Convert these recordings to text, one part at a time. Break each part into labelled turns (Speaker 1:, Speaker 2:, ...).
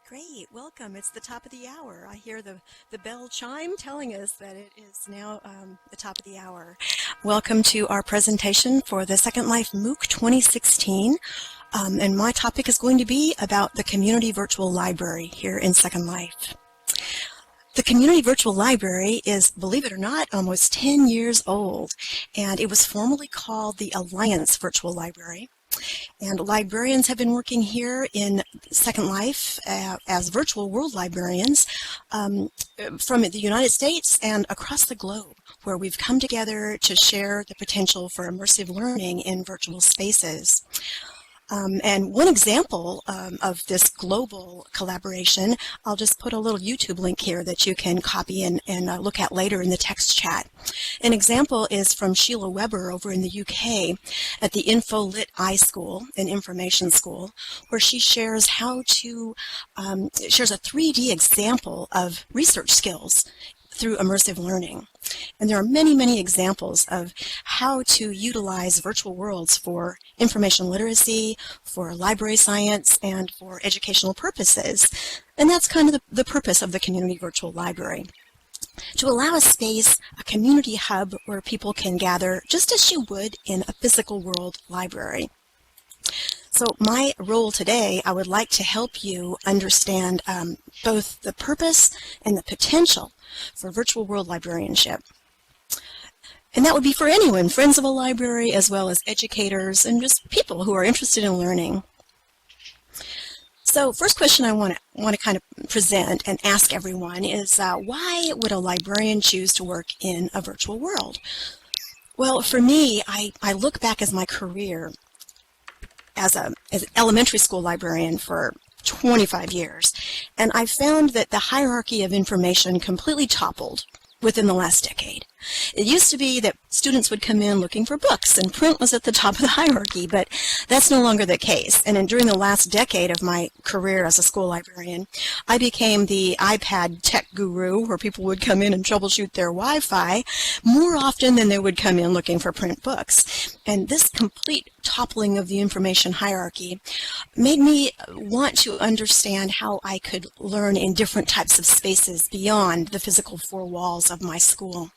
Speaker 1: Great, welcome. It's the top of the hour. I hear the bell chime telling us that it is now the top of the hour. Welcome to our presentation for the Second Life MOOC 2016. And my topic is going to be about the Community Virtual Library here in Second Life. The Community Virtual Library is, believe it or not, almost 10 years old, and it was formerly called the Alliance Virtual Library. And librarians have been working here in Second Life as virtual world librarians from the United States and across the globe, where we've come together to share the potential for immersive learning in virtual spaces. And one example of this global collaboration, I'll just put a little YouTube link here that you can copy and look at later in the text chat. An example is from Sheila Weber over in the UK at the InfoLit iSchool, an information school, where she shares how to, shares a 3D example of research skills through immersive learning. And there are many, many examples of how to utilize virtual worlds for information literacy, for library science, and for educational purposes. And that's kind of the purpose of the Community Virtual Library. To allow a space, a community hub where people can gather just as you would in a physical world library. So my role today, I would like to help you understand both the purpose and the potential for virtual world librarianship. And that would be for anyone, friends of a library, as well as educators and just people who are interested in learning. So first question I want to kind of present and ask everyone is why would a librarian choose to work in a virtual world? Well, for me, I look back as my career as an elementary school librarian for 25 years, and I found that the hierarchy of information completely toppled within the last decade. It used to be that students would come in looking for books and print was at the top of the hierarchy, but that's no longer the case. And during the last decade of my career as a school librarian, I became the iPad tech guru where people would come in and troubleshoot their Wi-Fi more often than they would come in looking for print books. And this complete toppling of the information hierarchy made me want to understand how I could learn in different types of spaces beyond the physical four walls of my school.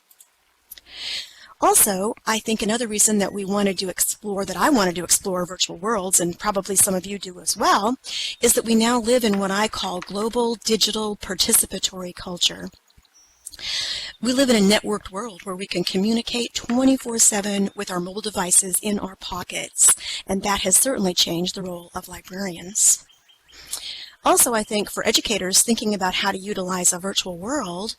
Speaker 1: Also, I think another reason that we wanted to explore, that I wanted to explore virtual worlds, and probably some of you do as well, is that we now live in what I call global digital participatory culture. We live in a networked world where we can communicate 24/7 with our mobile devices in our pockets, and that has certainly changed the role of librarians. Also, I think for educators thinking about how to utilize a virtual world,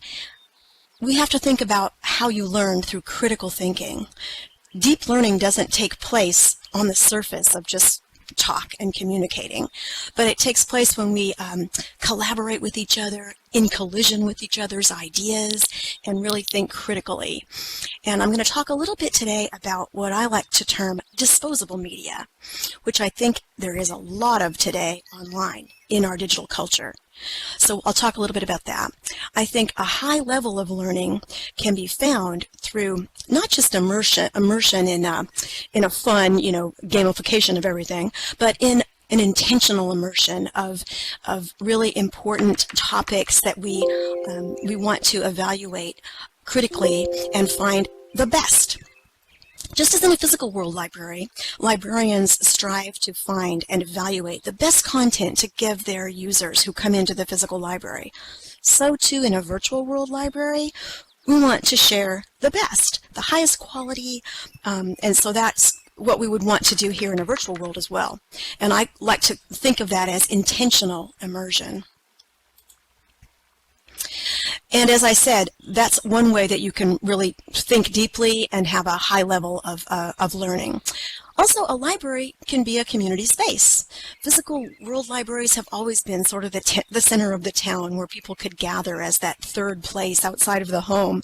Speaker 1: we have to think about how you learn through critical thinking. Deep learning doesn't take place on the surface of just talk and communicating, but it takes place when we collaborate with each other, in collision with each other's ideas, and really think critically. And I'm going to talk a little bit today about what I like to term disposable media, which I think there is a lot of today online in our digital culture. So I'll talk a little bit about that. I think a high level of learning can be found through not just immersion in a fun, gamification of everything, but in an intentional immersion of really important topics that we want to evaluate critically and find the best. Just as in a physical world library, librarians strive to find and evaluate the best content to give their users who come into the physical library. So too in a virtual world library, we want to share the best, the highest quality, and so that's what we would want to do here in a virtual world as well. And I like to think of that as intentional immersion. And as I said, that's one way that you can really think deeply and have a high level of learning. Also, a library can be a community space. Physical world libraries have always been sort of the center of the town where people could gather as that third place outside of the home.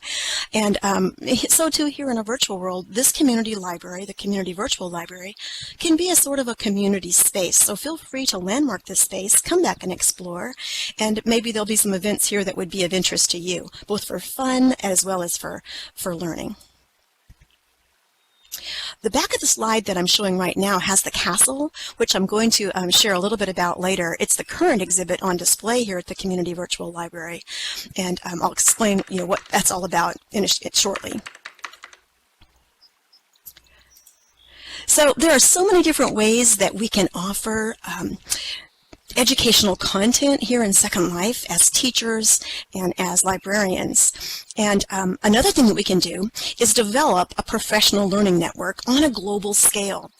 Speaker 1: And so too here in a virtual world, this community library, the Community Virtual Library, can be a sort of a community space. So feel free to landmark this space, come back and explore, and maybe there'll be some events here that would be of interest to you, both for fun as well as for learning. The back of the slide that I'm showing right now has the castle, which I'm going to share a little bit about later. It's the current exhibit on display here at the Community Virtual Library, and I'll explain what that's all about shortly. So there are so many different ways that we can offer educational content here in Second Life as teachers and as librarians. And another thing that we can do is develop a professional learning network on a global scale.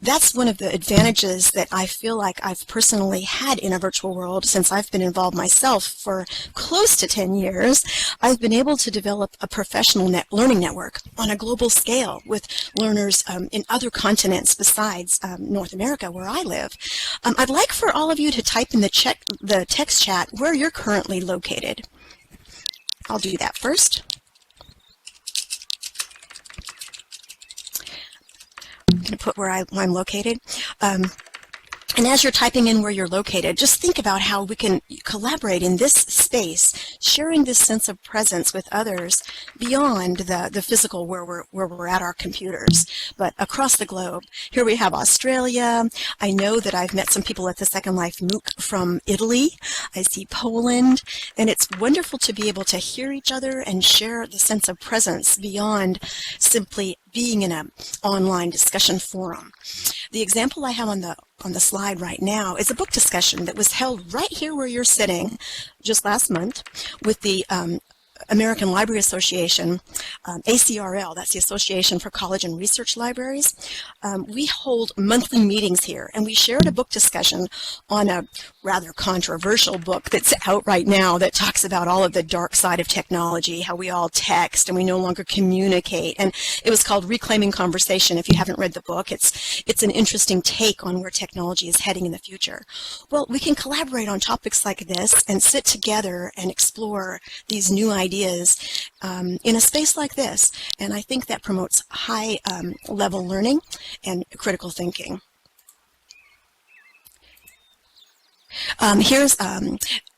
Speaker 1: That's one of the advantages that I feel like I've personally had in a virtual world since I've been involved myself for close to 10 years. I've been able to develop a professional learning network on a global scale with learners in other continents besides North America, where I live. I'd like for all of you to type in the text chat where you're currently located. I'll do that first. I'm going to put where I'm located. And as you're typing in where you're located, just think about how we can collaborate in this space, sharing this sense of presence with others beyond the physical where we're at our computers, but across the globe. Here we have Australia. I know that I've met some people at the Second Life MOOC from Italy. I see Poland, and it's wonderful to be able to hear each other and share the sense of presence beyond simply being in an online discussion forum. The example I have on the slide right now is a book discussion that was held right here where you're sitting just last month with the American Library Association, ACRL, that's the Association for College and Research Libraries. We hold monthly meetings here, and we shared a book discussion on a rather controversial book that's out right now that talks about all of the dark side of technology, how we all text and we no longer communicate. And it was called Reclaiming Conversation. If you haven't read the book, it's an interesting take on where technology is heading in the future. Well, we can collaborate on topics like this and sit together and explore these new ideas in a space like this, and I think that promotes high level learning and critical thinking. And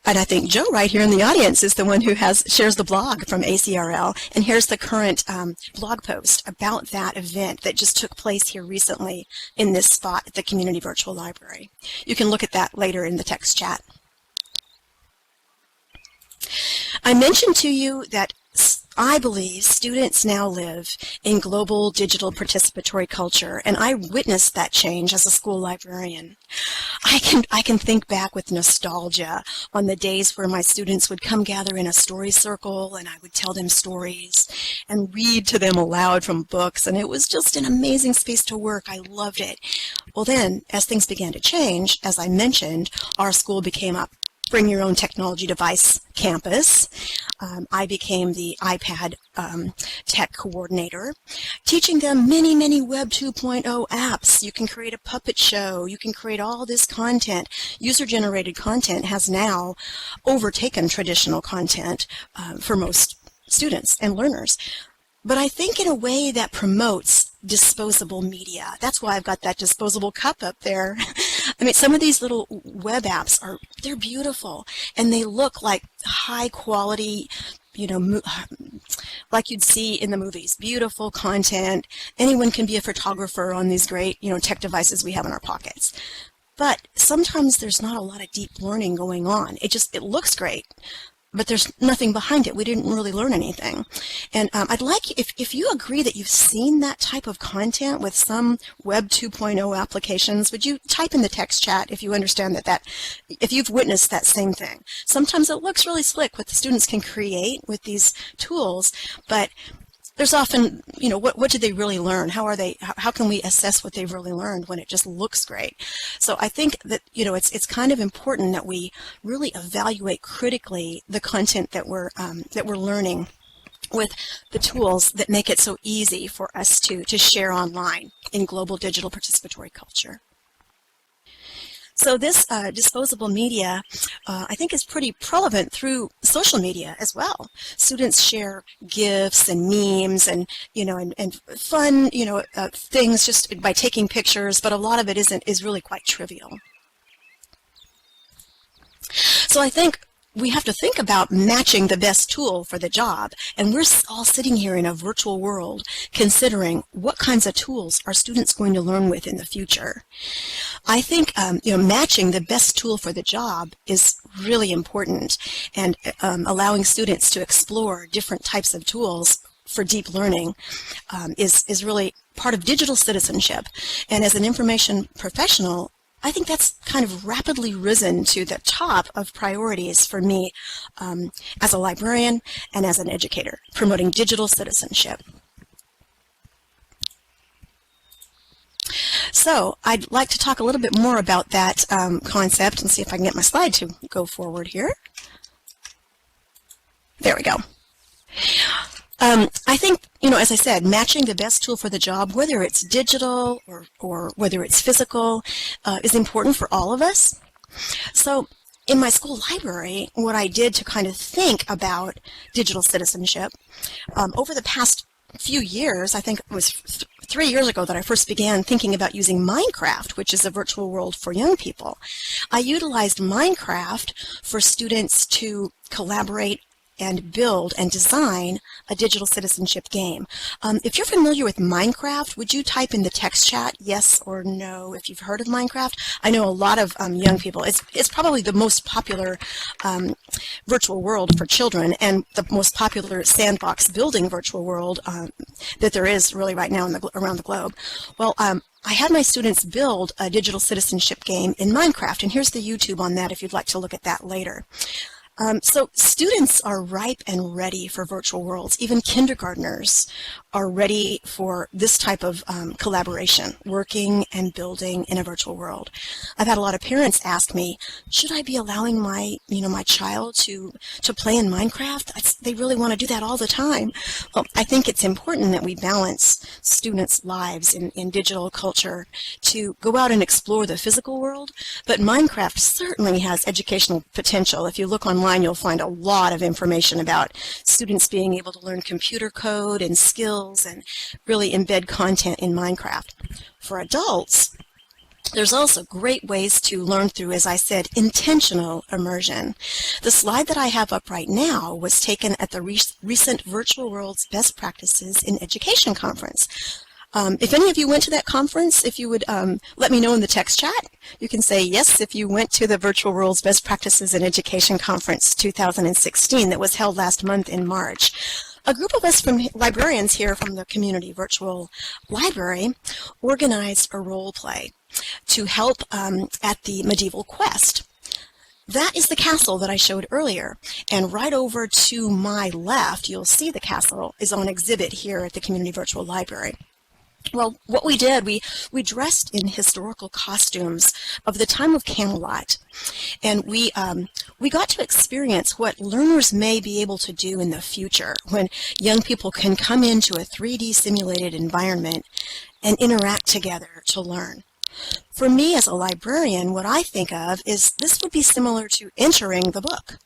Speaker 1: I think Joe right here in the audience is the one who shares the blog from ACRL, and here's the current blog post about that event that just took place here recently in this spot at the Community Virtual Library. You can look at that later in the text chat. I mentioned to you that I believe students now live in global digital participatory culture, and I witnessed that change as a school librarian. I can think back with nostalgia on the days where my students would come gather in a story circle, and I would tell them stories and read to them aloud from books, and it was just an amazing space to work. I loved it. Well then, as things began to change, as I mentioned, our school became a bring your own technology device campus. I became the iPad tech coordinator, teaching them many, many Web 2.0 apps. You can create a puppet show. You can create all this content. User-generated content has now overtaken traditional content for most students and learners. But I think in a way that promotes disposable media. That's why I've got that disposable cup up there. I mean, some of these little web apps they're beautiful, and they look like high quality, like you'd see in the movies. Beautiful content. Anyone can be a photographer on these great, tech devices we have in our pockets. But sometimes there's not a lot of deep learning going on. It looks great, but there's nothing behind it. We didn't really learn anything. And I'd like, if you agree that you've seen that type of content with some Web 2.0 applications, would you type in the text chat if you understand if you've witnessed that same thing. Sometimes it looks really slick what the students can create with these tools, but there's often, what did they really learn? How can we assess what they've really learned when it just looks great? So I think that, it's kind of important that we really evaluate critically the content that we're learning with the tools that make it so easy for us to share online in global digital participatory culture. So this disposable media, I think, is pretty prevalent through social media as well. Students share GIFs and memes and and fun things just by taking pictures, but a lot of it is really quite trivial. So I think we have to think about matching the best tool for the job. And we're all sitting here in a virtual world considering what kinds of tools are students going to learn with in the future. I think matching the best tool for the job is really important, and allowing students to explore different types of tools for deep learning is really part of digital citizenship. And as an information professional, I think that's kind of rapidly risen to the top of priorities for me as a librarian and as an educator, promoting digital citizenship. So I'd like to talk a little bit more about that concept and see if I can get my slide to go forward here. There we go. I think, as I said, matching the best tool for the job, whether it's digital or whether it's physical, is important for all of us. So in my school library, what I did to kind of think about digital citizenship, over the past few years, I think it was 3 years ago that I first began thinking about using Minecraft, which is a virtual world for young people. I utilized Minecraft for students to collaborate and build and design a digital citizenship game. If you're familiar with Minecraft, would you type in the text chat yes or no if you've heard of Minecraft? I know a lot of young people. It's probably the most popular virtual world for children and the most popular sandbox building virtual world that there is really right now around the globe. Well, I had my students build a digital citizenship game in Minecraft, and here's the YouTube on that if you'd like to look at that later. So students are ripe and ready for virtual worlds. Even kindergartners are ready for this type of collaboration, working and building in a virtual world. I've had a lot of parents ask me, should I be allowing my child to play in Minecraft? They really want to do that all the time. Well, I think it's important that we balance students' lives in digital culture to go out and explore the physical world, but Minecraft certainly has educational potential. If you look online, you'll find a lot of information about students being able to learn computer code and skills and really embed content in Minecraft. For adults, there's also great ways to learn through, as I said, intentional immersion. The slide that I have up right now was taken at the recent Virtual Worlds Best Practices in Education conference. If any of you went to that conference, if you would let me know in the text chat, you can say yes if you went to the Virtual Worlds Best Practices in Education Conference 2016 that was held last month in March. A group of us librarians here from the Community Virtual Library organized a role play to help at the Medieval Quest. That is the castle that I showed earlier, and right over to my left, you'll see the castle is on exhibit here at the Community Virtual Library. Well, what we did, we dressed in historical costumes of the time of Camelot, and we got to experience what learners may be able to do in the future when young people can come into a 3D simulated environment and interact together to learn. For me as a librarian, what I think of is this would be similar to entering the book.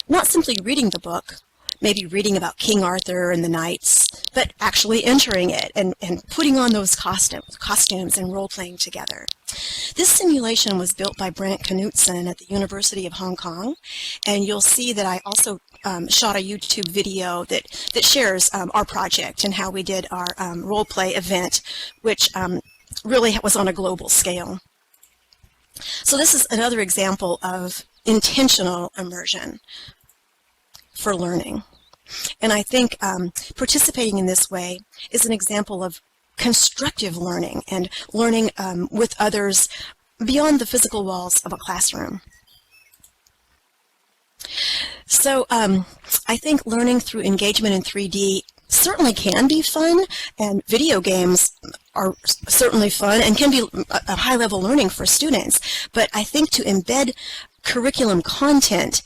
Speaker 1: Not simply reading the book, maybe reading about King Arthur and the knights, but actually entering it and putting on those costumes and role-playing together. This simulation was built by Brant Knutson at the University of Hong Kong, and you'll see that I also shot a YouTube video that shares our project and how we did our role-play event, which really was on a global scale. So this is another example of intentional immersion for learning. And I think participating in this way is an example of constructive learning and learning with others beyond the physical walls of a classroom. So I think learning through engagement in 3D certainly can be fun, and video games are certainly fun and can be a high-level learning for students. But I think to embed curriculum content,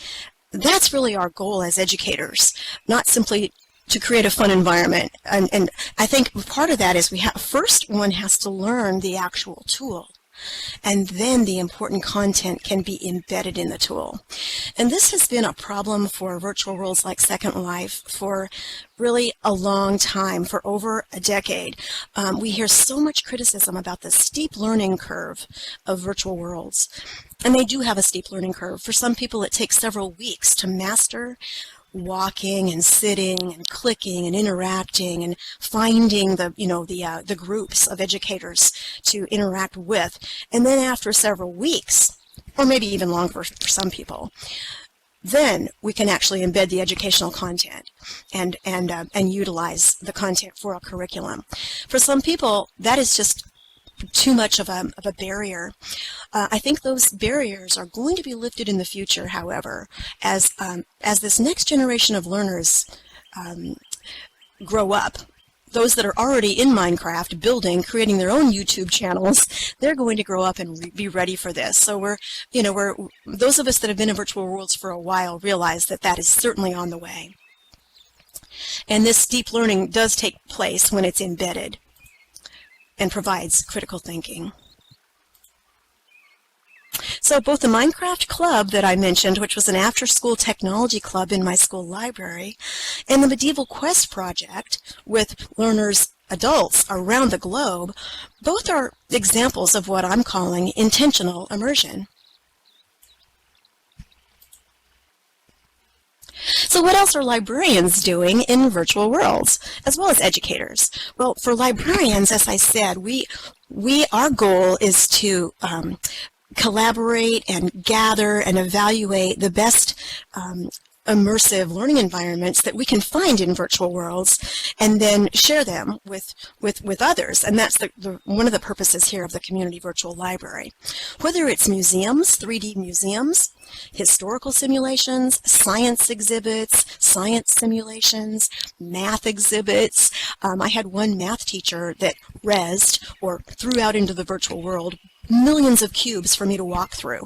Speaker 1: that's really our goal as educators, not simply to create a fun environment. And I think part of that is first one has to learn the actual tool. and then the important content can be embedded in the tool. And this has been a problem for virtual worlds like Second Life for really a long time, for over a decade. We hear so much criticism about the steep learning curve of virtual worlds. And they do have a steep learning curve. For some people, it takes several weeks to master walking and sitting and clicking and interacting and finding the groups of educators to interact with. And then after several weeks, or maybe even longer for some people, then we can actually embed the educational content and utilize the content for a curriculum. For some people, that is just too much of a barrier. I think those barriers are going to be lifted in the future, however, as this next generation of learners grow up. Those that are already in Minecraft, building, creating their own YouTube channels, they're going to grow up and be ready for this. So those of us that have been in virtual worlds for a while realize that that is certainly on the way. And this deep learning does take place when it's embedded and provides critical thinking. So both the Minecraft Club that I mentioned, which was an after-school technology club in my school library, and the Medieval Quest project with learners, adults around the globe, both are examples of what I'm calling intentional immersion. So what else are librarians doing in virtual worlds, as well as educators? Well, for librarians, as I said, our goal is to collaborate and gather and evaluate the best immersive learning environments that we can find in virtual worlds, and then share them with others. And that's one of the purposes here of the Community Virtual Library. Whether it's museums, 3D museums, historical simulations, science exhibits, science simulations, math exhibits. I had one math teacher that threw out into the virtual world millions of cubes for me to walk through.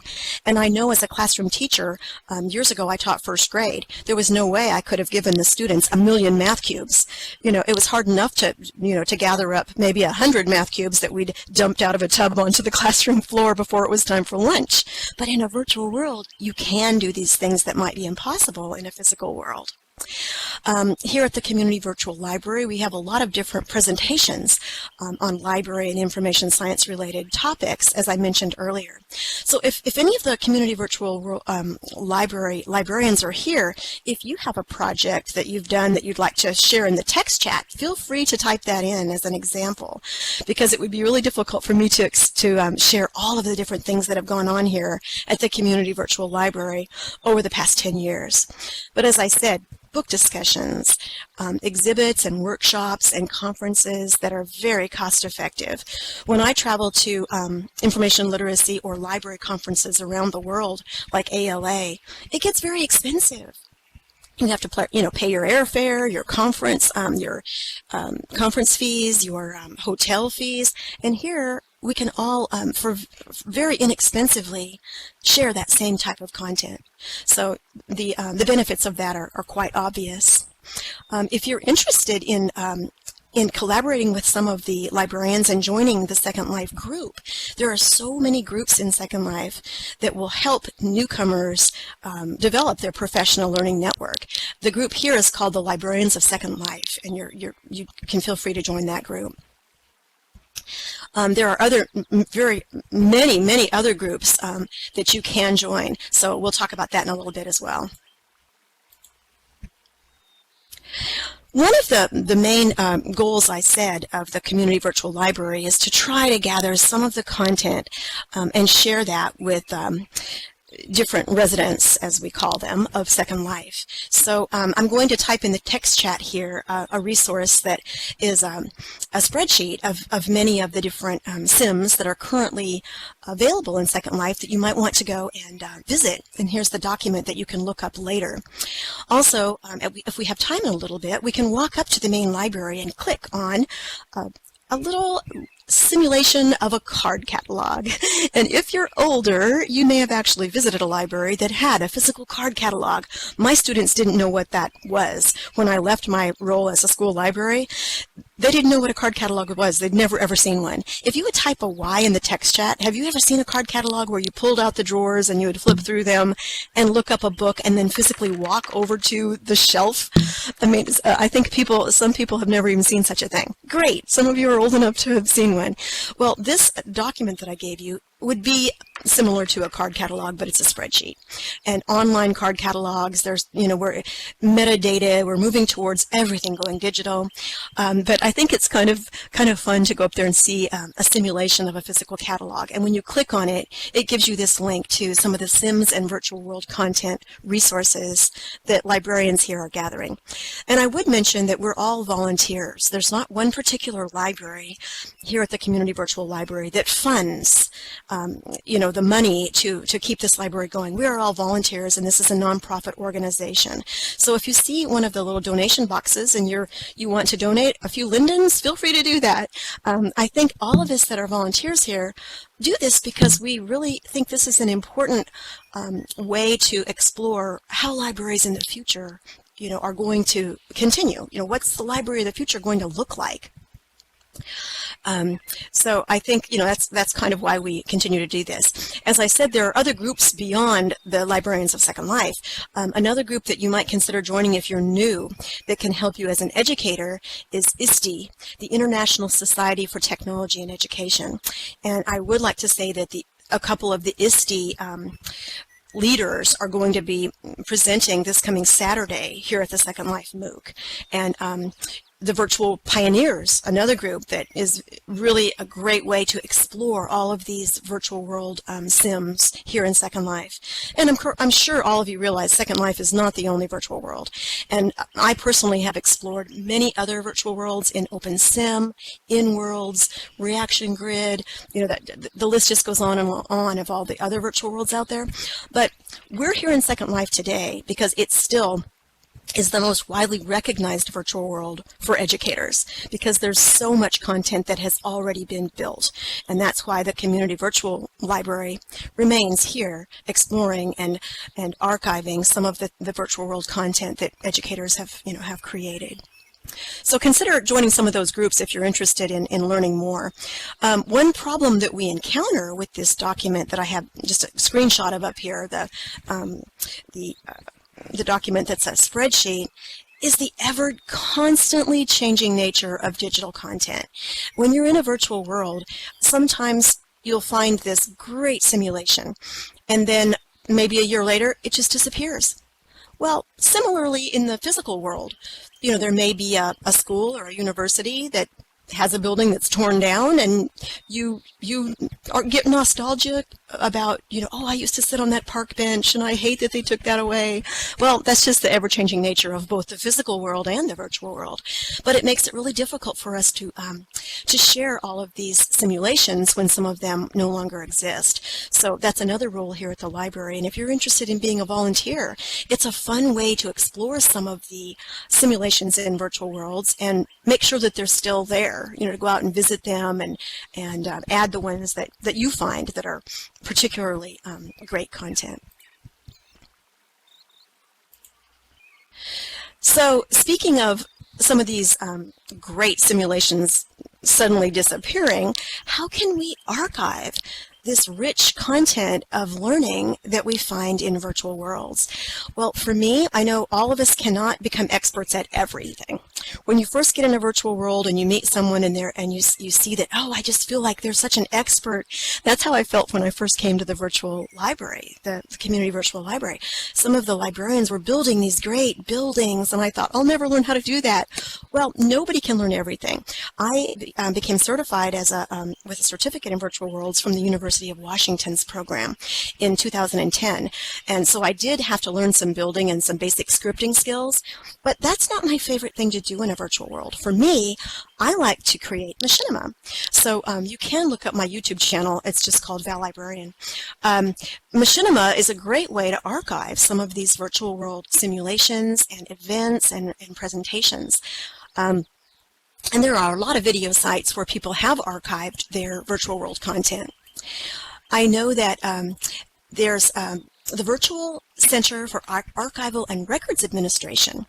Speaker 1: And I know as a classroom teacher, years ago I taught first grade, there was no way I could have given the students 1,000,000 math cubes. It was hard enough to gather up maybe 100 math cubes that we'd dumped out of a tub onto the classroom floor before it was time for lunch. But in a virtual world, you can do these things that might be impossible in a physical world. Here at the Community Virtual Library, we have a lot of different presentations on library and information science related topics, as I mentioned earlier. So if any of the Community Virtual librarians are here, if you have a project that you've done that you'd like to share in the text chat, feel free to type that in as an example, because it would be really difficult for me to share all of the different things that have gone on here at the Community Virtual Library over the past 10 years. But as I said, book discussions, exhibits and workshops and conferences that are very cost effective. When I travel to information literacy or library conferences around the world, like ALA, it gets very expensive. You have to pay your airfare, your conference fees, your hotel fees, and here we can all, for very inexpensively, share that same type of content. So the benefits of that are quite obvious. If you're interested in collaborating with some of the librarians and joining the Second Life group, there are so many groups in Second Life that will help newcomers develop their professional learning network. The group here is called the Librarians of Second Life, and you can feel free to join that group. There are many other groups that you can join, so we'll talk about that in a little bit as well. One of the main goals, I said, of the Community Virtual Library is to try to gather some of the content and share that with different residents, as we call them, of Second Life. So I'm going to type in the text chat here a resource that is a spreadsheet of many of the different sims that are currently available in Second Life that you might want to go and visit. And here's the document that you can look up later. Also, if we have time in a little bit, we can walk up to the main library and click on a little simulation of a card catalog. And if you're older, you may have actually visited a library that had a physical card catalog. My students didn't know what that was. When I left my role as a school library, they didn't know what a card catalog was. They'd never ever seen one. If you would type a Y in the text chat, have you ever seen a card catalog where you pulled out the drawers and you would flip through them and look up a book and then physically walk over to the shelf? I mean, I think some people have never even seen such a thing. Great. Some of you are old enough to have seen one. Well, this document that I gave you would be similar to a card catalog, but it's a spreadsheet. And online card catalogs, there's, we're metadata, we're moving towards everything going digital. But I think it's kind of fun to go up there and see a simulation of a physical catalog. And when you click on it, it gives you this link to some of the Sims and virtual world content resources that librarians here are gathering. And I would mention that we're all volunteers. There's not one particular library here at the Community Virtual Library that funds the money to keep this library going. We are all volunteers, and this is a nonprofit organization. So if you see one of the little donation boxes and you want to donate a few lindens, feel free to do that. I think all of us that are volunteers here do this because we really think this is an important way to explore how libraries in the future, are going to continue. What's the library of the future going to look like? So I think, that's kind of why we continue to do this. As I said, there are other groups beyond the Librarians of Second Life. Another group that you might consider joining if you're new that can help you as an educator is ISTE, the International Society for Technology and Education. And I would like to say that a couple of the ISTE leaders are going to be presenting this coming Saturday here at the Second Life MOOC. And the Virtual Pioneers, another group that is really a great way to explore all of these virtual world sims here in Second Life. And I'm sure all of you realize Second Life is not the only virtual world. And I personally have explored many other virtual worlds in OpenSim, InWorlds, Reaction Grid, the list just goes on and on of all the other virtual worlds out there. But we're here in Second Life today because it's still is the most widely recognized virtual world for educators because there's so much content that has already been built. And that's why the Community Virtual Library remains here exploring and archiving some of the virtual world content that educators have created. So consider joining some of those groups if you're interested in learning more. One problem that we encounter with this document that I have just a screenshot of up here, the document that's a spreadsheet, is the ever constantly changing nature of digital content. When you're in a virtual world, sometimes you'll find this great simulation, and then maybe a year later, it just disappears. Well, similarly in the physical world, there may be a school or a university that has a building that's torn down, and you get nostalgic about, oh, I used to sit on that park bench and I hate that they took that away. Well, that's just the ever-changing nature of both the physical world and the virtual world. But it makes it really difficult for us to share all of these simulations when some of them no longer exist. So that's another role here at the library. And if you're interested in being a volunteer, it's a fun way to explore some of the simulations in virtual worlds and make sure that they're still there, to go out and visit them and add the ones that you find that are particularly great content. So speaking of some of these great simulations suddenly disappearing, how can we archive this rich content of learning that we find in virtual worlds? Well, for me, I know all of us cannot become experts at everything. When you first get in a virtual world and you meet someone in there and you see that, oh, I just feel like they're such an expert. That's how I felt when I first came to the virtual library, the Community Virtual Library. Some of the librarians were building these great buildings, and I thought, I'll never learn how to do that. Well, nobody can learn everything. I became certified as with a certificate in virtual worlds from the University of Washington's program in 2010. And so I did have to learn some building and some basic scripting skills, but that's not my favorite thing to do in a virtual world. For me, I like to create machinima. So you can look up my YouTube channel. It's just called Valibrarian. Machinima is a great way to archive some of these virtual world simulations and events and presentations. And there are a lot of video sites where people have archived their virtual world content. I know that there's the Virtual Center for Archival and Records Administration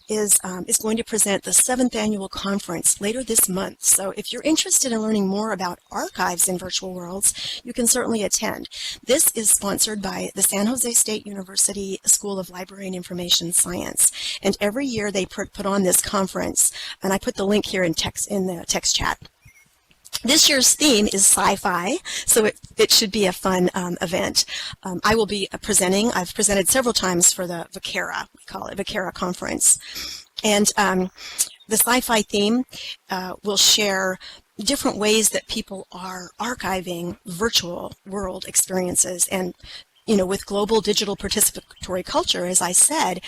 Speaker 1: is going to present the 7th annual conference later this month. So if you're interested in learning more about archives in virtual worlds, you can certainly attend. This is sponsored by the San Jose State University School of Library and Information Science. And every year they put on this conference, and I put the link here in the text chat. This year's theme is sci-fi, so it should be a fun event. I will be presenting. I've presented several times for the VCARA, we call it VCARA conference. And the sci-fi theme will share different ways that people are archiving virtual world experiences. And, you know, with global digital participatory culture, as I said,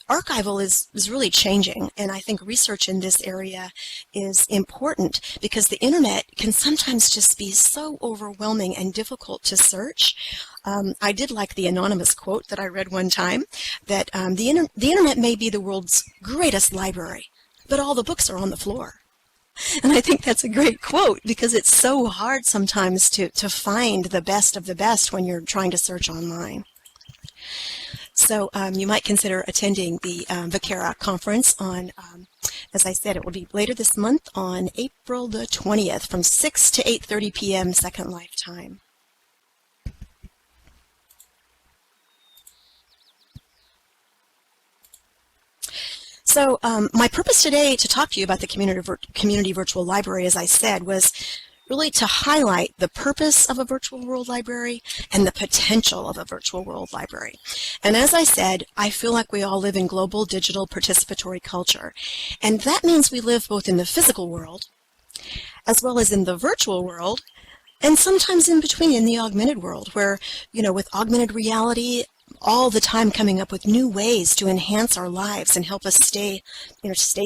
Speaker 1: archival is really changing, and I think research in this area is important because the internet can sometimes just be so overwhelming and difficult to search. I did like the anonymous quote that I read one time, that the internet may be the world's greatest library, but all the books are on the floor. And I think that's a great quote because it's so hard sometimes to find the best of the best when you're trying to search online. So you might consider attending the VCARA conference on, as I said, it will be later this month on April the 20th from 6 to 8:30 p.m. Second Life time. So my purpose today to talk to you about the community virtual library, as I said, was really to highlight the purpose of a virtual world library and the potential of a virtual world library. And as I said, I feel like we all live in global digital participatory culture. And that means we live both in the physical world as well as in the virtual world, and sometimes in between in the augmented world where, you know, with augmented reality, all the time coming up with new ways to enhance our lives and help us stay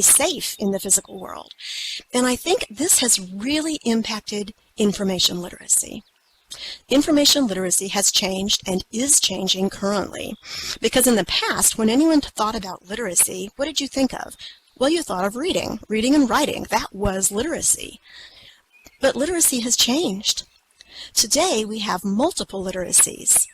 Speaker 1: safe in the physical world. And I think this has really impacted information literacy. Information literacy has changed and is changing currently, because in the past, when anyone thought about literacy, what did you think of? Well, you thought of reading and writing. That was literacy. But literacy has changed. Today, we have multiple literacies.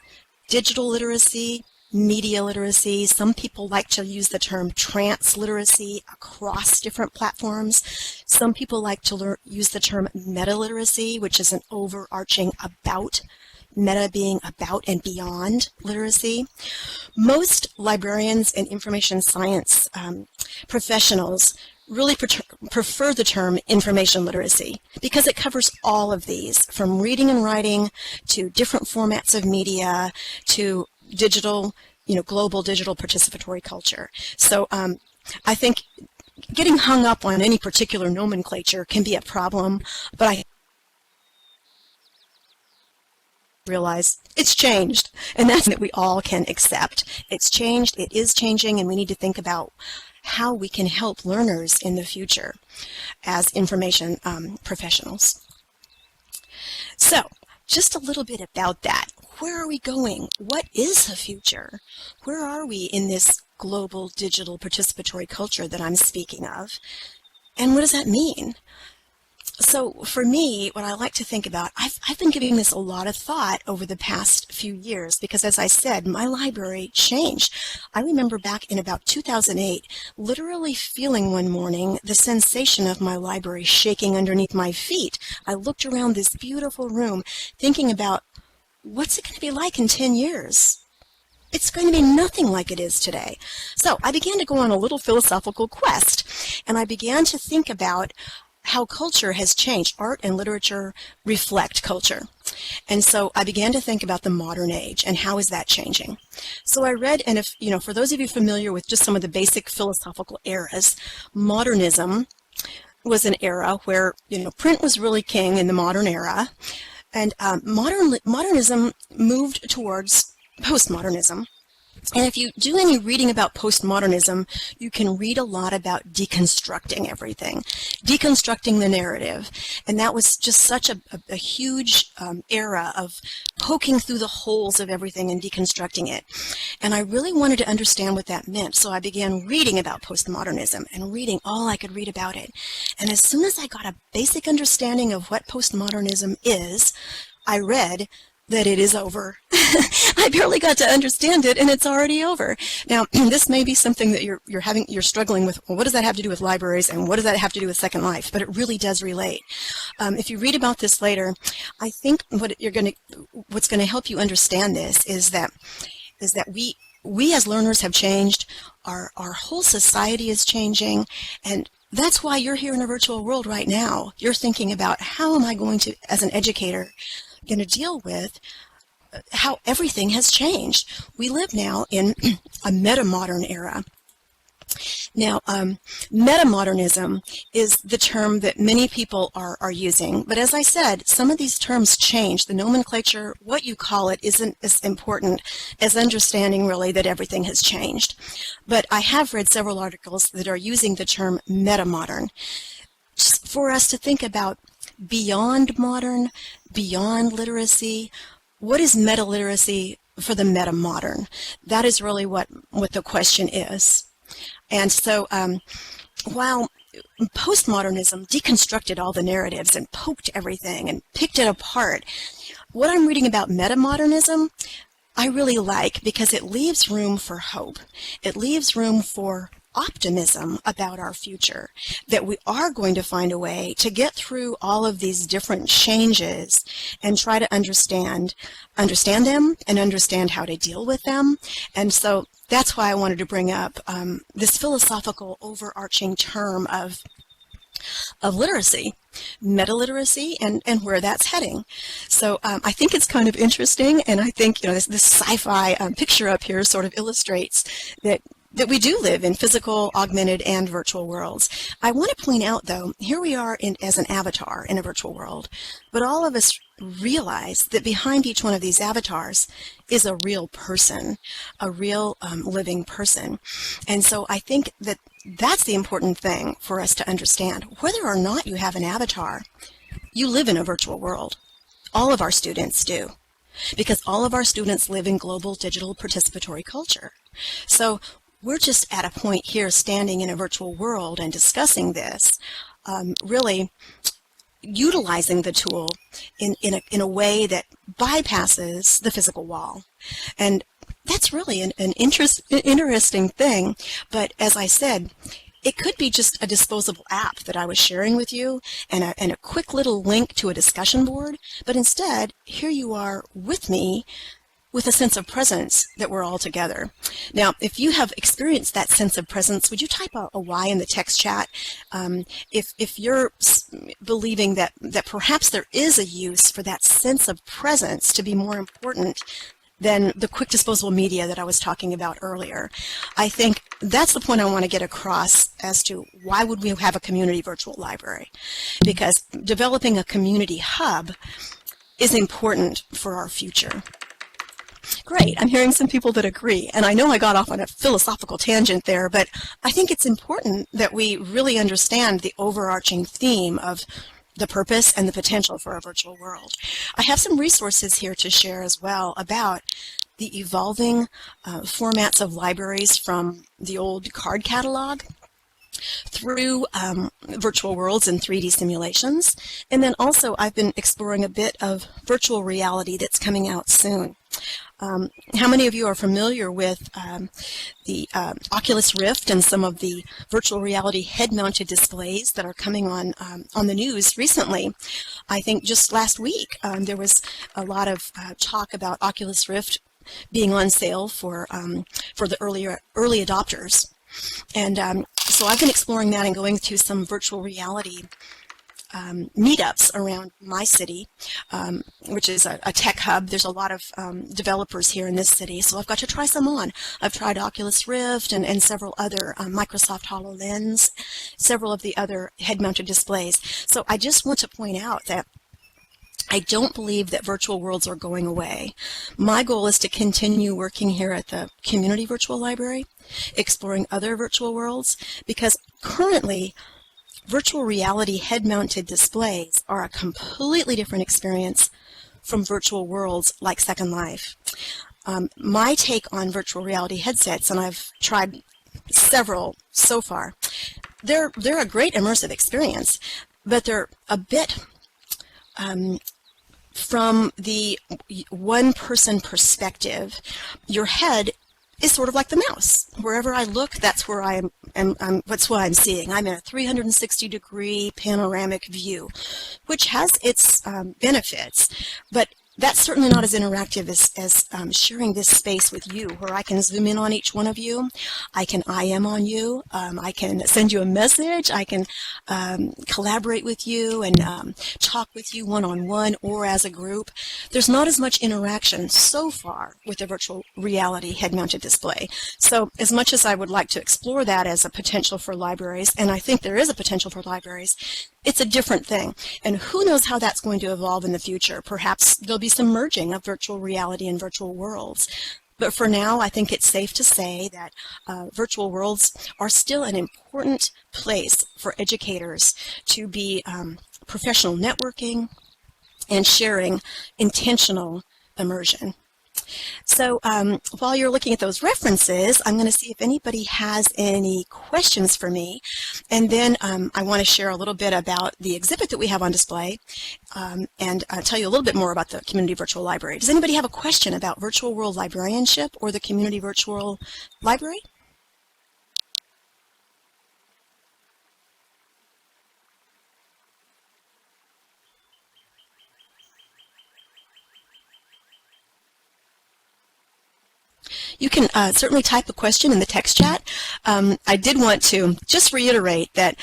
Speaker 1: Digital literacy, media literacy. Some people like to use the term transliteracy across different platforms. Some people like to use the term meta-literacy, which is an overarching about, meta being about and beyond literacy. Most librarians and information science professionals really prefer the term information literacy because it covers all of these, from reading and writing to different formats of media to digital, global digital participatory culture. So I think getting hung up on any particular nomenclature can be a problem, but I realize it's changed, and that's that we all can accept. It's changed, it is changing, and we need to think about how we can help learners in the future as information professionals. So, just a little bit about that. Where are we going? What is the future? Where are we in this global digital participatory culture that I'm speaking of? And what does that mean? So for me, what I like to think about, I've been giving this a lot of thought over the past few years because, as I said, my library changed. I remember back in about 2008, literally feeling one morning the sensation of my library shaking underneath my feet. I looked around this beautiful room thinking about, what's it going to be like in 10 years? It's going to be nothing like it is today. So I began to go on a little philosophical quest, and I began to think about how culture has changed. Art and literature reflect culture. And so I began to think about the modern age and how is that changing. So I read, and if, for those of you familiar with just some of the basic philosophical eras, modernism was an era where, print was really king in the modern era. And modernism moved towards postmodernism. And if you do any reading about postmodernism, you can read a lot about deconstructing everything, deconstructing the narrative. And that was just such a huge era of poking through the holes of everything and deconstructing it. And I really wanted to understand what that meant. So I began reading about postmodernism and reading all I could read about it. And as soon as I got a basic understanding of what postmodernism is, I read that it is over. I barely got to understand it, and it's already over. Now, this may be something that you're struggling with. Well, what does that have to do with libraries, and what does that have to do with Second Life? But it really does relate. If you read about this later, I think what's going to help you understand this is that we as learners have changed. Our whole society is changing, and that's why you're here in a virtual world right now. You're thinking about, how am I going to, as an educator, going to deal with how everything has changed. We live now in a meta-modern era. Now, meta-modernism is the term that many people are using, but as I said, some of these terms change. The nomenclature, what you call it, isn't as important as understanding really that everything has changed. But I have read several articles that are using the term meta-modern for us to think about beyond modern, beyond literacy. What is meta-literacy for the meta-modern? That is really what the question is. And so while postmodernism deconstructed all the narratives and poked everything and picked it apart, what I'm reading about meta-modernism, I really like, because it leaves room for hope. It leaves room for optimism about our future, that we are going to find a way to get through all of these different changes and try to understand them and understand how to deal with them. And so that's why I wanted to bring up this philosophical overarching term of literacy, meta-literacy, and where that's heading. So I think it's kind of interesting, and I think this sci-fi picture up here sort of illustrates that we do live in physical, augmented, and virtual worlds. I want to point out, though, here we are as an avatar in a virtual world, but all of us realize that behind each one of these avatars is a real person, a real living person. And so I think that that's the important thing for us to understand. Whether or not you have an avatar, you live in a virtual world. All of our students do, because all of our students live in global digital participatory culture. So we're just at a point here standing in a virtual world and discussing this, really utilizing the tool in a way that bypasses the physical wall. And that's really an interesting thing. But as I said, it could be just a disposable app that I was sharing with you and a quick little link to a discussion board. But instead, here you are with me, with a sense of presence that we're all together. Now, if you have experienced that sense of presence, would you type a Y in the text chat? If you're believing that perhaps there is a use for that sense of presence to be more important than the quick disposable media that I was talking about earlier, I think that's the point I want to get across as to why would we have a community virtual library. Because developing a community hub is important for our future. Great, I'm hearing some people that agree, and I know I got off on a philosophical tangent there, but I think it's important that we really understand the overarching theme of the purpose and the potential for a virtual world. I have some resources here to share as well about the evolving formats of libraries from the old card catalog through virtual worlds and 3D simulations. And then also I've been exploring a bit of virtual reality that's coming out soon. How many of you are familiar with the Oculus Rift and some of the virtual reality head-mounted displays that are coming on the news recently? I think just last week there was a lot of talk about Oculus Rift being on sale for the early adopters. And so I've been exploring that and going to some virtual reality meetups around my city, which is a tech hub. There's a lot of developers here in this city, so I've got to try some on. I've tried Oculus Rift and several other Microsoft HoloLens, several of the other head-mounted displays. So I just want to point out that I don't believe that virtual worlds are going away. My goal is to continue working here at the Community Virtual Library, exploring other virtual worlds, because currently virtual reality head-mounted displays are a completely different experience from virtual worlds like Second Life. My take on virtual reality headsets, and I've tried several so far, they're a great immersive experience, but they're a bit from the one-person perspective, your head is sort of like the mouse. Wherever I look, that's where that's what I'm seeing. I'm in a 360-degree panoramic view, which has its benefits, but that's certainly not as interactive as sharing this space with you, where I can zoom in on each one of you. I can IM on you. I can send you a message. I can collaborate with you and talk with you one-on-one or as a group. There's not as much interaction so far with the virtual reality head-mounted display. So as much as I would like to explore that as a potential for libraries, and I think there is a potential for libraries, it's a different thing. And who knows how that's going to evolve in the future. Perhaps there'll be some merging of virtual reality and virtual worlds. But for now, I think it's safe to say that virtual worlds are still an important place for educators to be professional networking and sharing intentional immersion. So while you're looking at those references, I'm going to see if anybody has any questions for me. And then I want to share a little bit about the exhibit that we have on display and tell you a little bit more about the Community Virtual Library. Does anybody have a question about virtual world librarianship or the Community Virtual Library? You can certainly type a question in the text chat. I did want to just reiterate that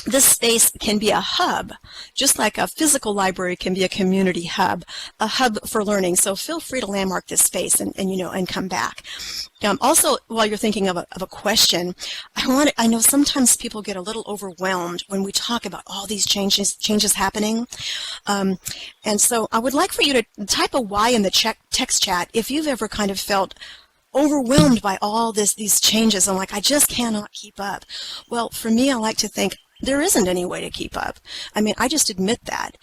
Speaker 1: this space can be a hub, just like a physical library can be a community hub, a hub for learning. So feel free to landmark this space and come back. Also, while you're thinking of a question, I know sometimes people get a little overwhelmed when we talk about all these changes happening. And so I would like for you to type a Y in the text chat if you've ever kind of felt overwhelmed by all these changes and like, I just cannot keep up. Well, for me, I like to think there isn't any way to keep up. I mean, I just admit that.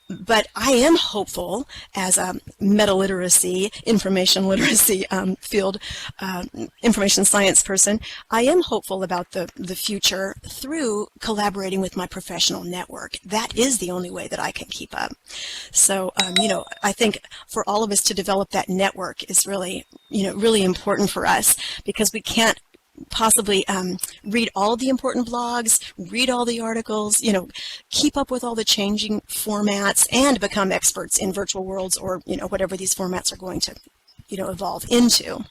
Speaker 1: But I am hopeful as a meta-literacy, information literacy field, information science person. I am hopeful about the future through collaborating with my professional network. That is the only way that I can keep up. So, I think for all of us to develop that network is really, really important for us, because we can't possibly read all the important blogs, read all the articles, keep up with all the changing formats and become experts in virtual worlds or, whatever these formats are going to, evolve into.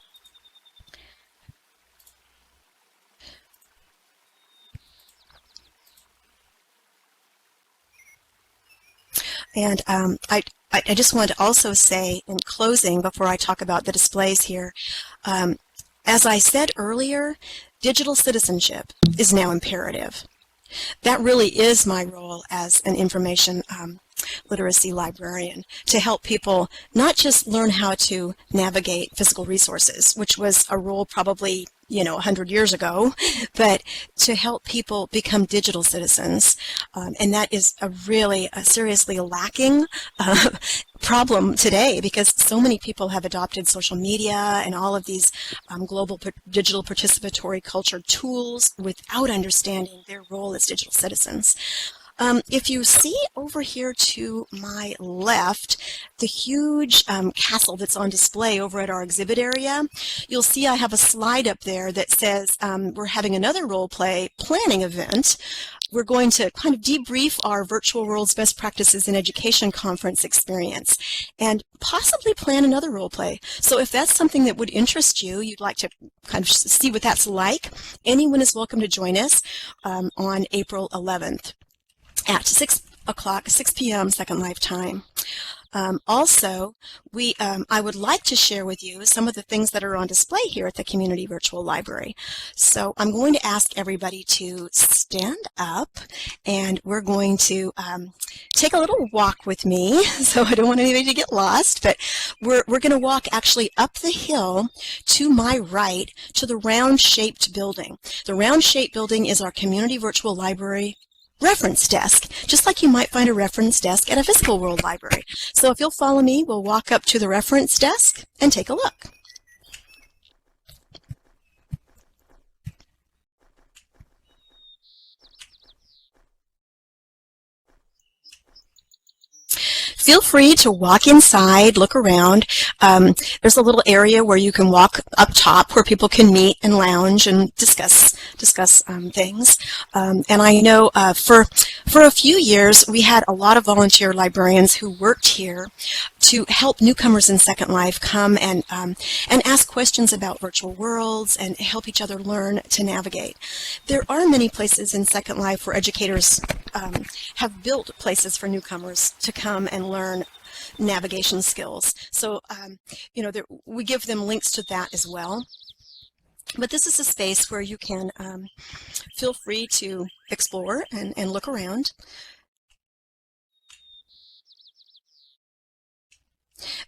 Speaker 1: And I just want to also say in closing, before I talk about the displays here, as I said earlier, digital citizenship is now imperative. That really is my role as an information literacy librarian, to help people not just learn how to navigate physical resources, which was a role probably 100 years ago, but to help people become digital citizens. And that is a really seriously lacking problem today, because so many people have adopted social media and all of these global digital participatory culture tools without understanding their role as digital citizens. If you see over here to my left, the huge castle that's on display over at our exhibit area, you'll see I have a slide up there that says we're having another role play planning event. We're going to kind of debrief our Virtual Worlds Best Practices in Education conference experience and possibly plan another role play. So if that's something that would interest you, you'd like to kind of see what that's like, anyone is welcome to join us on April 11th. At 6 p.m. Second Life time. Also, I would like to share with you some of the things that are on display here at the Community Virtual Library. So I'm going to ask everybody to stand up, and we're going to take a little walk with me. So I don't want anybody to get lost, but we're going to walk actually up the hill to my right to the round-shaped building. The round-shaped building is our Community Virtual Library reference desk, just like you might find a reference desk at a physical world library. So if you'll follow me, we'll walk up to the reference desk and take a look. feel free to walk inside, look around. There's a little area where you can walk up top where people can meet and lounge and discuss things. And I know for a few years we had a lot of volunteer librarians who worked here to help newcomers in Second Life come and ask questions about virtual worlds and help each other learn to navigate. There are many places in Second Life where educators have built places for newcomers to come and learn navigation skills. So, we give them links to that as well. But this is a space where you can feel free to explore and look around.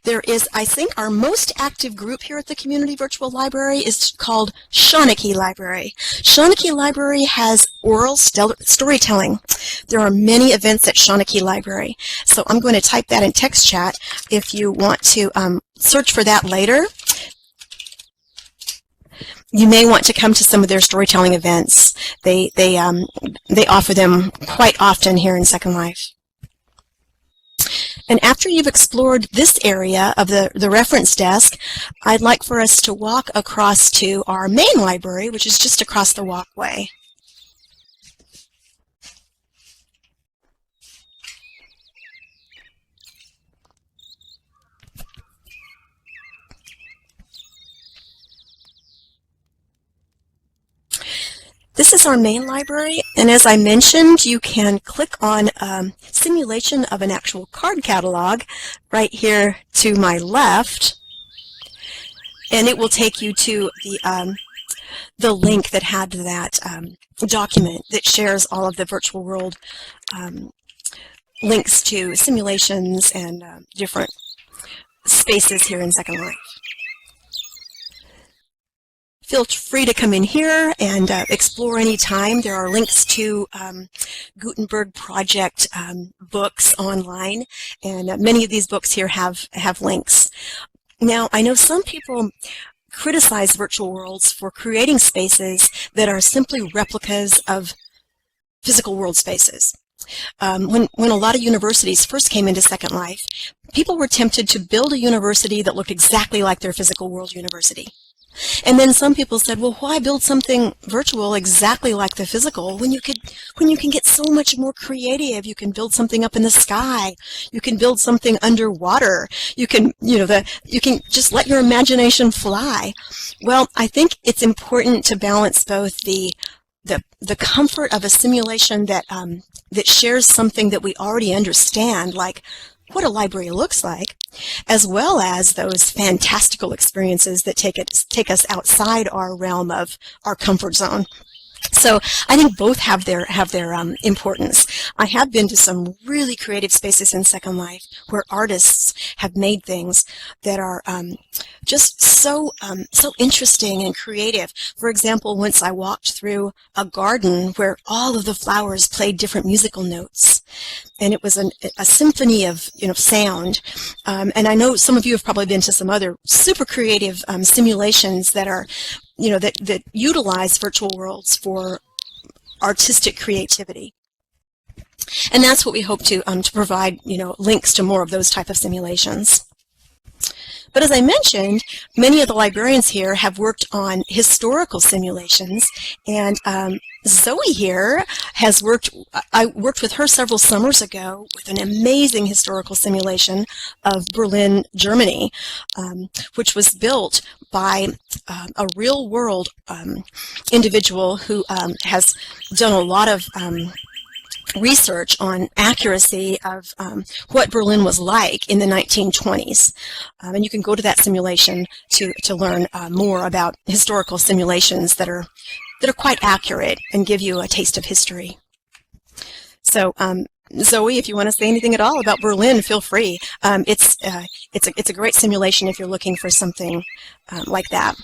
Speaker 1: There is, I think, our most active group here at the Community Virtual Library is called SLMOOC Library. SLMOOC Library has oral storytelling. There are many events at SLMOOC Library. So I'm going to type that in text chat if you want to search for that later. You may want to come to some of their storytelling events. They offer them quite often here in Second Life. And after you've explored this area of the reference desk, I'd like for us to walk across to our main library, which is just across the walkway. This is our main library, and as I mentioned, you can click on simulation of an actual card catalog right here to my left, and it will take you to the link that had that document that shares all of the virtual world links to simulations and different spaces here in Second Life. Feel free to come in here and explore anytime. There are links to Gutenberg Project books online, and many of these books here have links. Now, I know some people criticize virtual worlds for creating spaces that are simply replicas of physical world spaces. When a lot of universities first came into Second Life, people were tempted to build a university that looked exactly like their physical world university. And then some people said, well, why build something virtual exactly like the physical when you can get so much more creative? You can build something up in the sky. You can build something underwater. You can, you can just let your imagination fly. Well, I think it's important to balance both the comfort of a simulation that that shares something that we already understand, like what a library looks like, as well as those fantastical experiences that take us outside our realm of our comfort zone. So I think both have their importance. I have been to some really creative spaces in Second Life where artists have made things that are just so interesting and creative. For example, once I walked through a garden where all of the flowers played different musical notes, and it was a symphony of sound. And I know some of you have probably been to some other super creative simulations that are that utilize virtual worlds for artistic creativity. And that's what we hope to provide, links to more of those type of simulations. But as I mentioned, many of the librarians here have worked on historical simulations, and Zoe here has I worked with her several summers ago with an amazing historical simulation of Berlin, Germany, which was built by a real-world individual who has done a lot of research on accuracy of what Berlin was like in the 1920s. And you can go to that simulation to learn more about historical simulations that are quite accurate and give you a taste of history. So Zoe, if you want to say anything at all about Berlin, feel free. It's a great simulation if you're looking for something like that.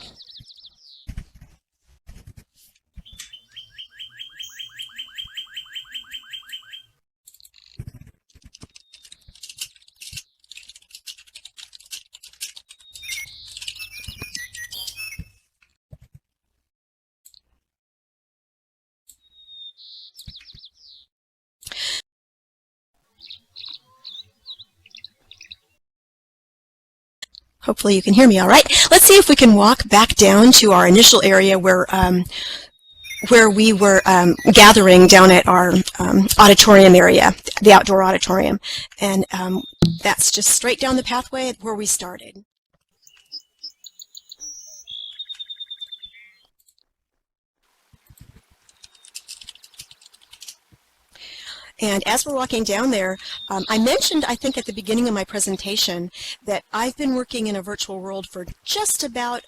Speaker 1: Hopefully you can hear me all right. Let's see if we can walk back down to our initial area where we were gathering down at our auditorium area, the outdoor auditorium. And that's just straight down the pathway where we started. And as we're walking down there, I mentioned, I think at the beginning of my presentation, that I've been working in a virtual world for just about,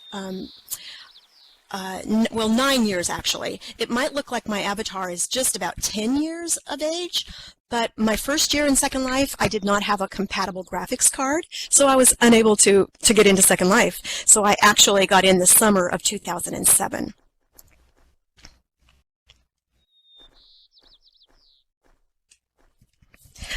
Speaker 1: well, 9 years actually. It might look like my avatar is just about 10 years of age, but my first year in Second Life, I did not have a compatible graphics card, so I was unable to get into Second Life. So I actually got in the summer of 2007.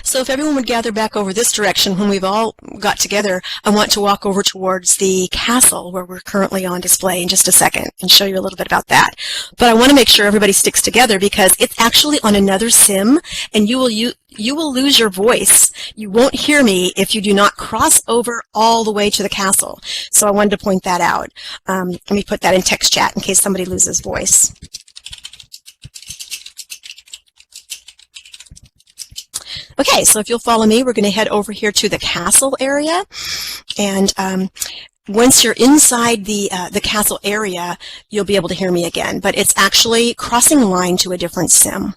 Speaker 1: So if everyone would gather back over this direction when we've all got together, I want to walk over towards the castle where we're currently on display in just a second and show you a little bit about that. But I want to make sure everybody sticks together because it's actually on another sim, and you will lose your voice. You won't hear me if you do not cross over all the way to the castle. So I wanted to point that out. Let me put that in text chat in case somebody loses voice. Okay, so if you'll follow me, we're going to head over here to the castle area, and once you're inside the castle area, you'll be able to hear me again, but it's actually crossing the line to a different sim.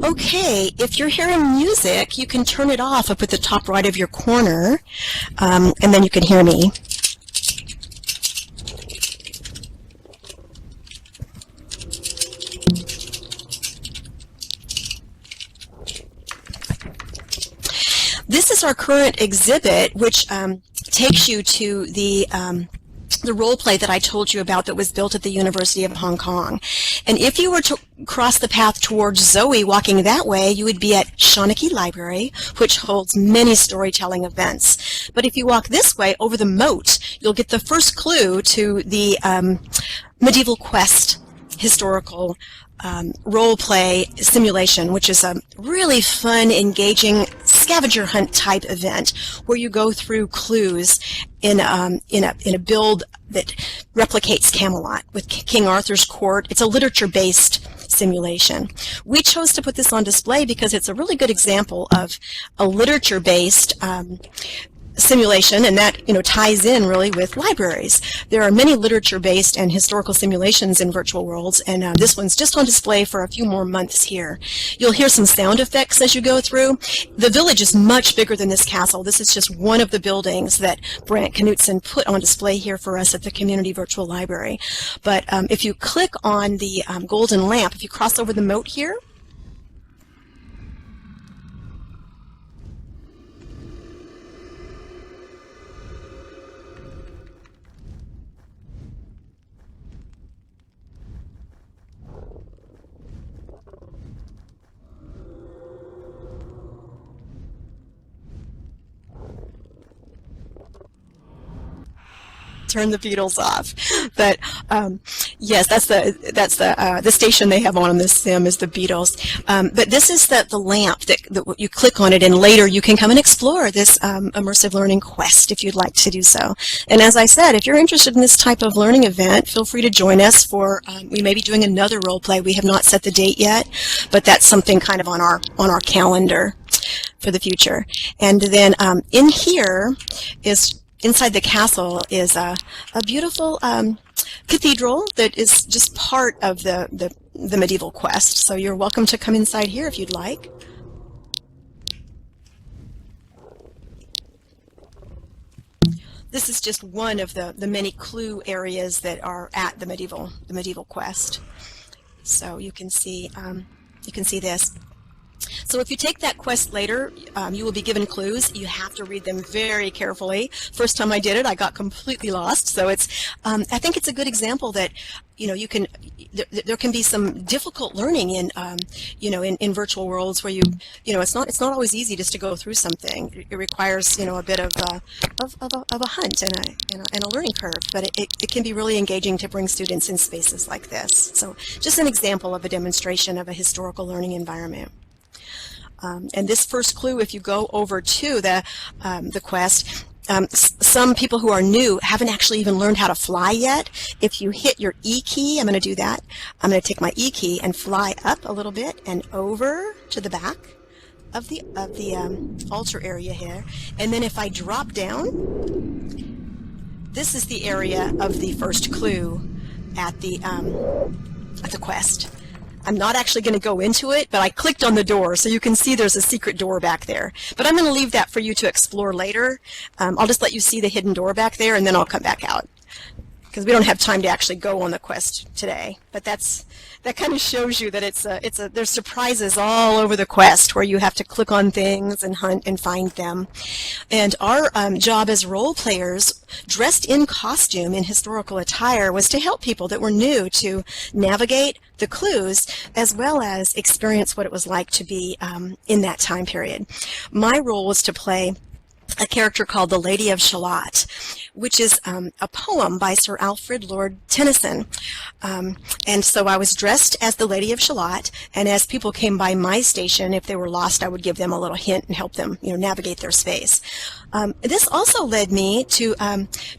Speaker 1: Okay, if you're hearing music, you can turn it off up at the top right of your corner, and then you can hear me. This is our current exhibit, which takes you to the role play that I told you about that was built at the University of Hong Kong. And if you were to cross the path towards Zoe walking that way, you would be at Shawnee Library, which holds many storytelling events. But if you walk this way over the moat, you'll get the first clue to the Medieval Quest historical role play simulation, which is a really fun, engaging scavenger hunt type event where you go through clues in a build that replicates Camelot with King Arthur's court. It's a literature-based simulation. We chose to put this on display because it's a really good example of a literature-based simulation, and that ties in really with libraries. There are many literature-based and historical simulations in virtual worlds, and this one's just on display for a few more months here. You'll hear some sound effects as you go through. The village is much bigger than this castle. This is just one of the buildings that Brant Knutson put on display here for us at the Community Virtual Library. But if you click on the golden lamp, if you cross over the moat here, turn the Beatles off. But yes, that's the station they have on this sim is the Beatles. But this is the lamp that you click on it, and later you can come and explore this immersive learning quest if you'd like to do so. And as I said, if you're interested in this type of learning event, feel free to join us for we may be doing another role play. We have not set the date yet, but that's something kind of on our calendar for the future. And then in here is inside the castle is a beautiful cathedral that is just part of the medieval quest. So you're welcome to come inside here if you'd like. This is just one of the many clue areas that are at the medieval quest. So you can see this. So if you take that quest later, you will be given clues. You have to read them very carefully. First time I did it, I got completely lost. So it's, I think it's a good example that, you can, there can be some difficult learning in, in virtual worlds where it's not always easy just to go through something. It requires, a bit of a hunt and a learning curve. But it can be really engaging to bring students in spaces like this. So just an example of a demonstration of a historical learning environment. And this first clue, if you go over to the quest, some people who are new haven't actually even learned how to fly yet. If you hit your E key, I'm going to do that. I'm going to take my E key and fly up a little bit and over to the back of the altar area here. And then if I drop down, this is the area of the first clue at the quest. I'm not actually going to go into it, but I clicked on the door, so you can see there's a secret door back there. But I'm going to leave that for you to explore later. I'll just let you see the hidden door back there, and then I'll come back out, because we don't have time to actually go on the quest today. But that kind of shows you that there's surprises all over the quest where you have to click on things and hunt and find them. And our job as role players, dressed in costume in historical attire, was to help people that were new to navigate the clues as well as experience what it was like to be in that time period. My role was to play a character called the Lady of Shalott, which is a poem by Sir Alfred Lord Tennyson. And so I was dressed as the Lady of Shalott, and as people came by my station, if they were lost, I would give them a little hint and help them, navigate their space. This also led me to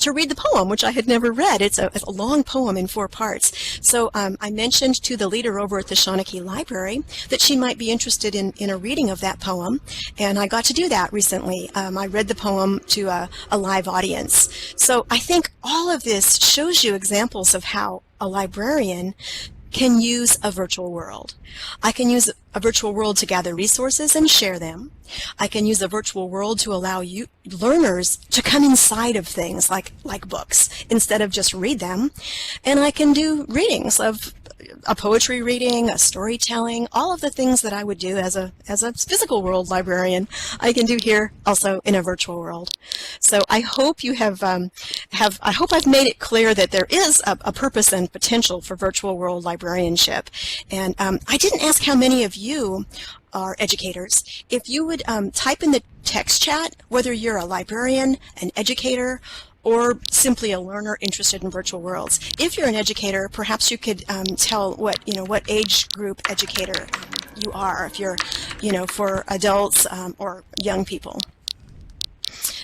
Speaker 1: read the poem, which I had never read. It's a long poem in 4 parts. So I mentioned to the leader over at the Shawnee Library that she might be interested in a reading of that poem, and I got to do that recently. I read the poem to a live audience. So I think all of this shows you examples of how a librarian can use a virtual world. I can use a virtual world to gather resources and share them. I can use a virtual world to allow you learners to come inside of things like books instead of just read them. And I can do readings of a poetry reading, a storytelling, all of the things that I would do as a physical world librarian, I can do here also in a virtual world. So I hope you I hope I've made it clear that there is a purpose and potential for virtual world librarianship. And I didn't ask how many of you are educators. If you would type in the text chat whether you're a librarian, an educator, or simply a learner interested in virtual worlds. If you're an educator, perhaps you could tell what age group educator you are, if you're for adults or young people.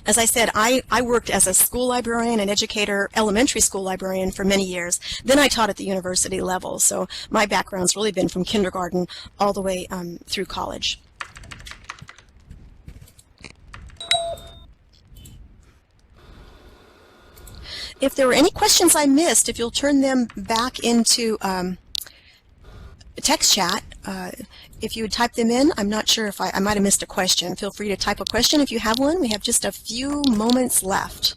Speaker 1: As I said, I worked as a school librarian and educator, elementary school librarian for many years. Then I taught at the university level, so my background's really been from kindergarten all the way through college. If there were any questions I missed, if you'll turn them back into text chat, if you would type them in, I'm not sure if I might have missed a question. Feel free to type a question if you have one. We have just a few moments left.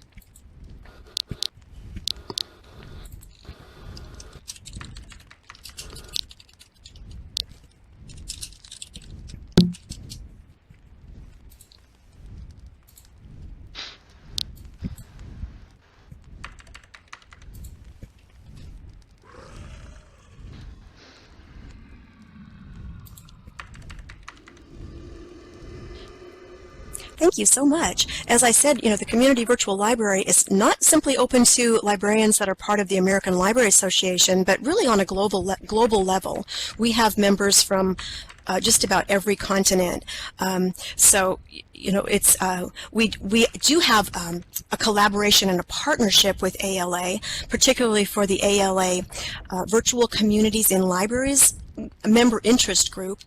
Speaker 1: Thank you so much. As I said, the Community Virtual Library is not simply open to librarians that are part of the American Library Association, but really on a global level. We have members from just about every continent. So, it's we do have a collaboration and a partnership with ALA, particularly for the ALA Virtual Communities in Libraries member interest group,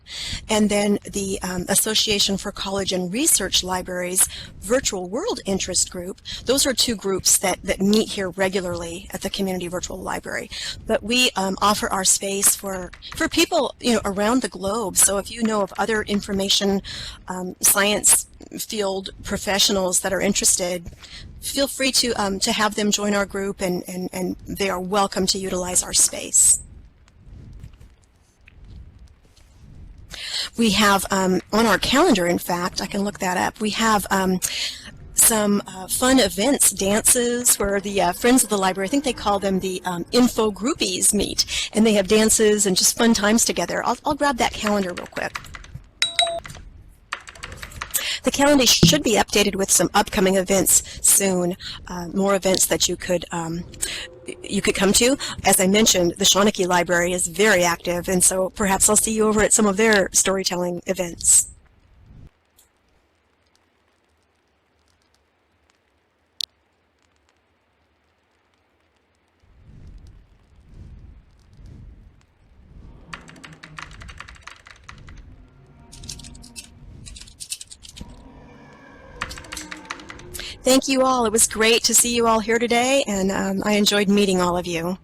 Speaker 1: and then the Association for College and Research Libraries Virtual World Interest Group. Those are 2 groups that meet here regularly at the Community Virtual Library. But we offer our space for people around the globe. So if you know of other information science field professionals that are interested, feel free to have them join our group, and they are welcome to utilize our space. We have on our calendar, in fact, I can look that up, we have some fun events, dances, where the Friends of the Library, I think they call them the info groupies, meet. And they have dances and just fun times together. I'll grab that calendar real quick. The calendar should be updated with some upcoming events soon, more events that you could come to. As I mentioned, the Shawnee Library is very active, and so perhaps I'll see you over at some of their storytelling events. Thank you all. It was great to see you all here today, and I enjoyed meeting all of you.